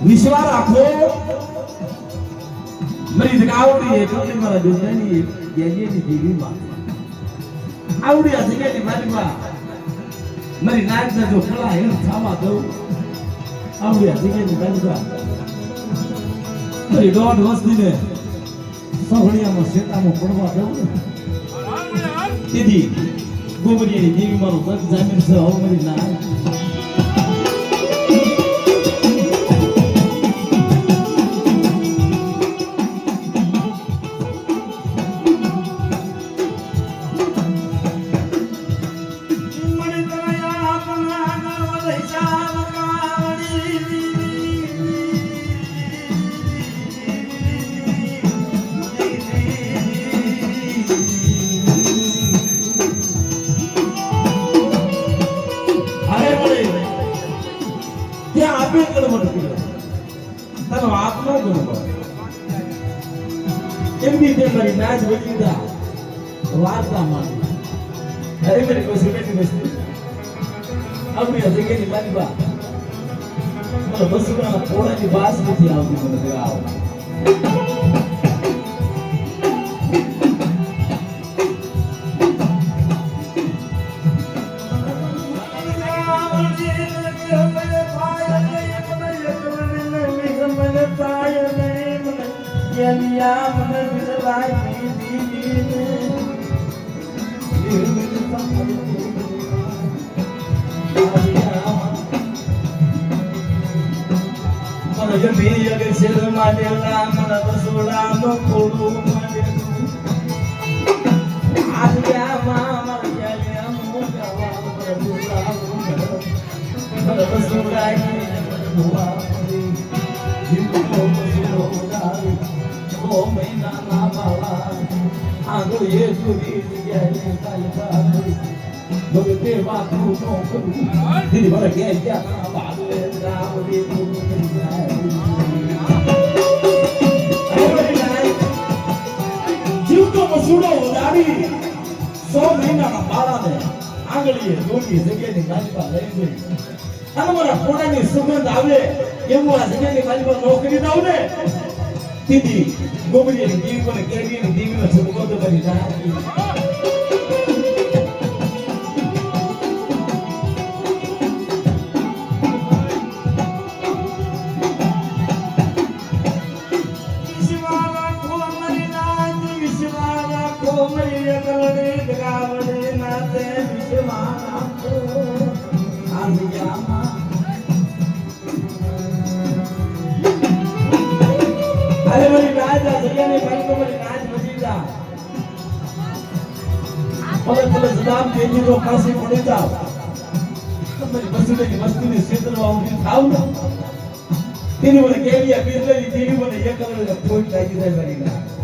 વિશ્વાસ રાખો મારી જગાવડી એ કોને મારા દુનિયાની ગેલીની જીવીમાં આવડી આ જગ્યાની મારીમાં મારી નાકના જો ખળા હેલ થાવા દઉં આવડી આ જગ્યાની મારીમાં મારી દોઢ વસ્તીને સહળિયામાં શેતામાં પડવા દઉં તેથી ગોબરિયાની જીવી મારું તક જામીન છે હવે મારી નાક મારી નાચ વચીતા વાર્તા માની અરે મેરી કોઈ સુનેની મસ્તી આપણી જગ્યાની મારી બા મને બસુના પોળાની બાસ નથી આવતી મને ગાવ સુગંધ આવે એવું આ જગ્યાની મારી નોકરી ના આવે તેથી ગોબરિયાની દીવી મને કેરીની દીવીનો છૂટકો તો કરી નાખી પાસે પડી જાવ તમારી બસુની મસ્તીની ક્ષેત્રમાં ઊભી થાવ ને તેની મને કેવી પીરલેલી દેવી મને એક કલર ફોટ લાગી જાય મારી ના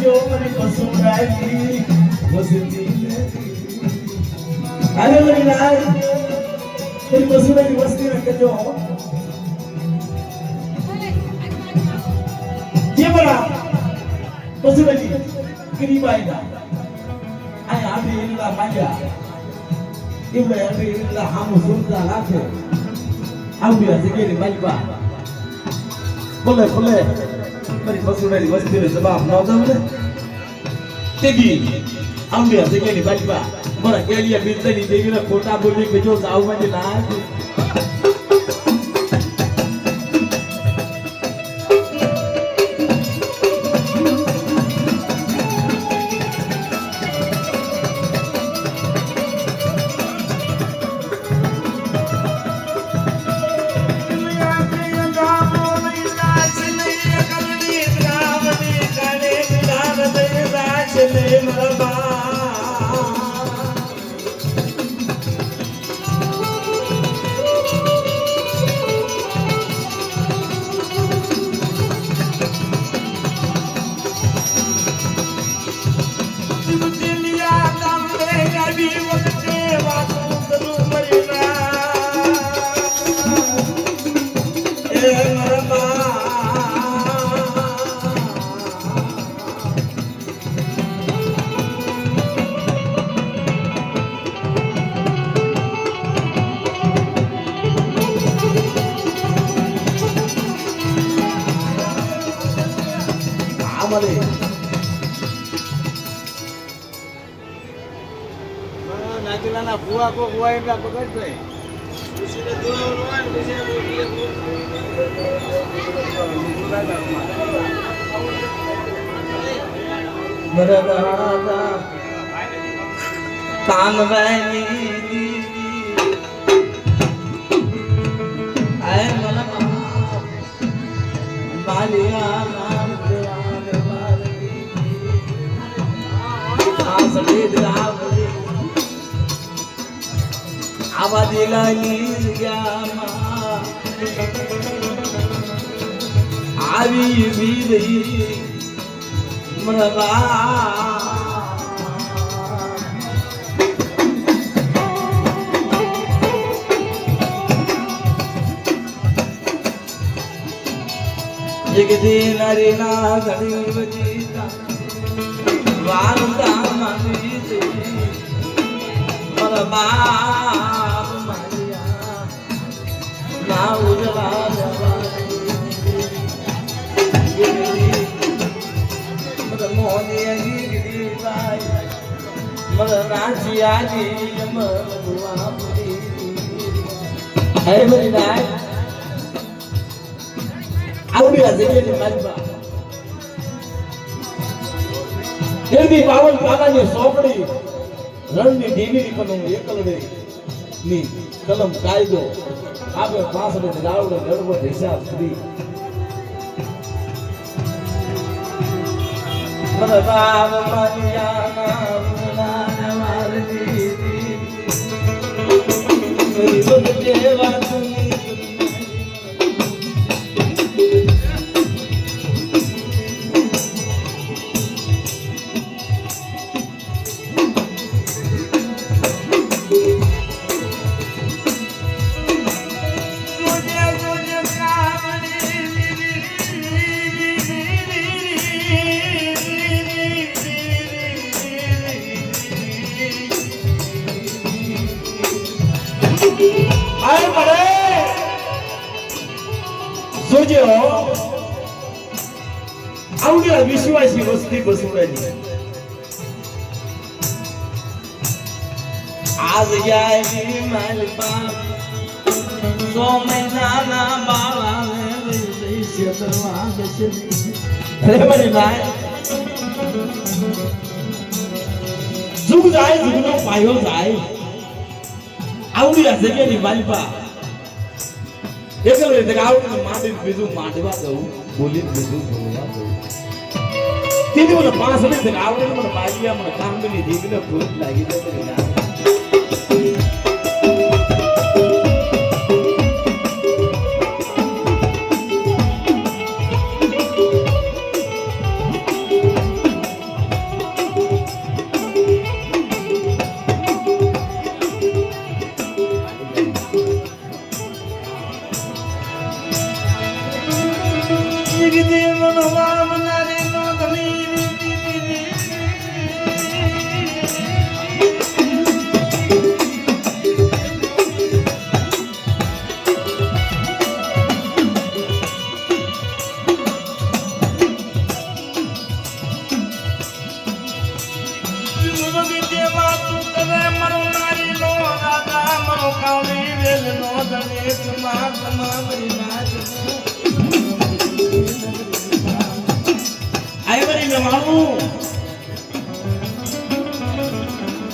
जो मरी पसंद आई वसंती अरे मरी नाय तेरी पसंद आई वसंती रख जो ये बड़ा पसंद आई किरी बाई ना आय आदि इल्ला माया इल्ला आदि इल्ला हम सुनता लाखे हम भी ऐसे के बाई बा बोले बोले મારી પસુડાની વસ્તીને જવાબ ન દઉં ને તેગી આંબે જગ્યાની બાજુમાં મારા કેલિયા બિંદની દેવીને ખોટા બોલી કે જો જાવ માટે ના મળે નાગેલાના ભૂવા કો ભૂવા એમના પકડ ભાઈ કાનવાની આય મને માલિયા નામ આવા દિલાની ગામાં આવી વીરી મરવા જગદી નારી ના ઘડી વજીતા વારંદા માની દે મારા બાપ મારિયા ના ઉજવા જવાની મારા મોની ગીરી ભાઈ મારા રાજીયાજી મરવા પૂરી હે મારી નાય આવડી આ જગ્યાની મારી બા એની બાવન કાનાની સોપડી રણની ઢીંગી પણ એકલડે ની કલમ કાયદો આપણે પાસડે રાવડે ગડબડ હિસાબ કરી મને બાપ મારિયા ના મારતી મેરી બદલે વાતની જોજો આવડી વિશ્વાસી વસ્તી બસુડાની આજ જાય મારી બાપ 100 મહિનાના બાળાને શેતરવા દશે અરે મારી ભાઈ જુગ જાય જુગનો પાયો જાય આવડી આ જગ્યાની માલિપા એકલ રીતે આવડી માંડી બીજું માંડવા દઉં બોલી બીજું બોલવા દઉં તીની મને 5 મિનિટ આવડે મને બાજીયા મને કામની દીકને ભૂખ લાગી જાય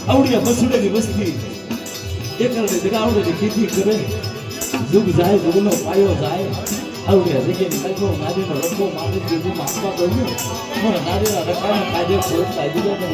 આવડિયા બસુડેની વસ્તી એકલને દગાવડે ખેતી કરે જુગ જાય જુગનો પાયો જાય આવડિયા જગ્યાની કલ્પો નારીનો રંગો માંડી બીજું માપવા ગયું મને નારીના રકાને કાજે ફોટ કાઢી દીધો ને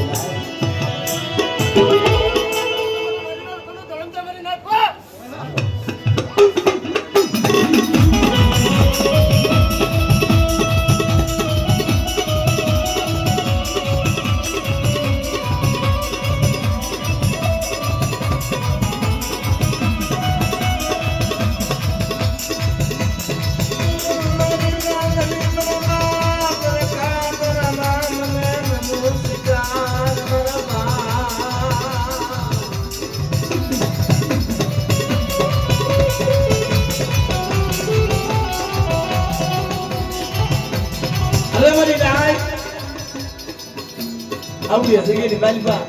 આવડી જગ્યાની માલિકા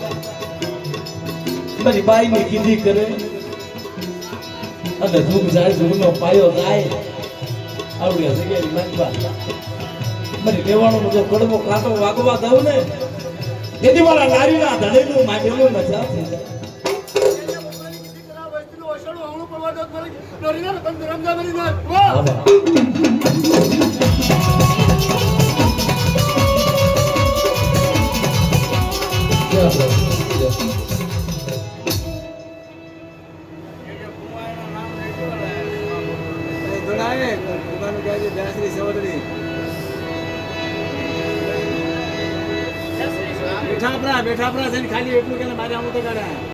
મારી બાઈની કીધી કરે અને ધૂમ જાય ધૂમનો પાયો જાય આવડી જગ્યાની માલિકા મારી લેવાનો જો કડવો કાંટો વાગવા દઉં ને એથી મારા નારીના ધડેલું માટેલું મજા થઈ જાય બેઠા પરા છે ને ખાલી એટલું કે મારે આમ તો કાઢ્યા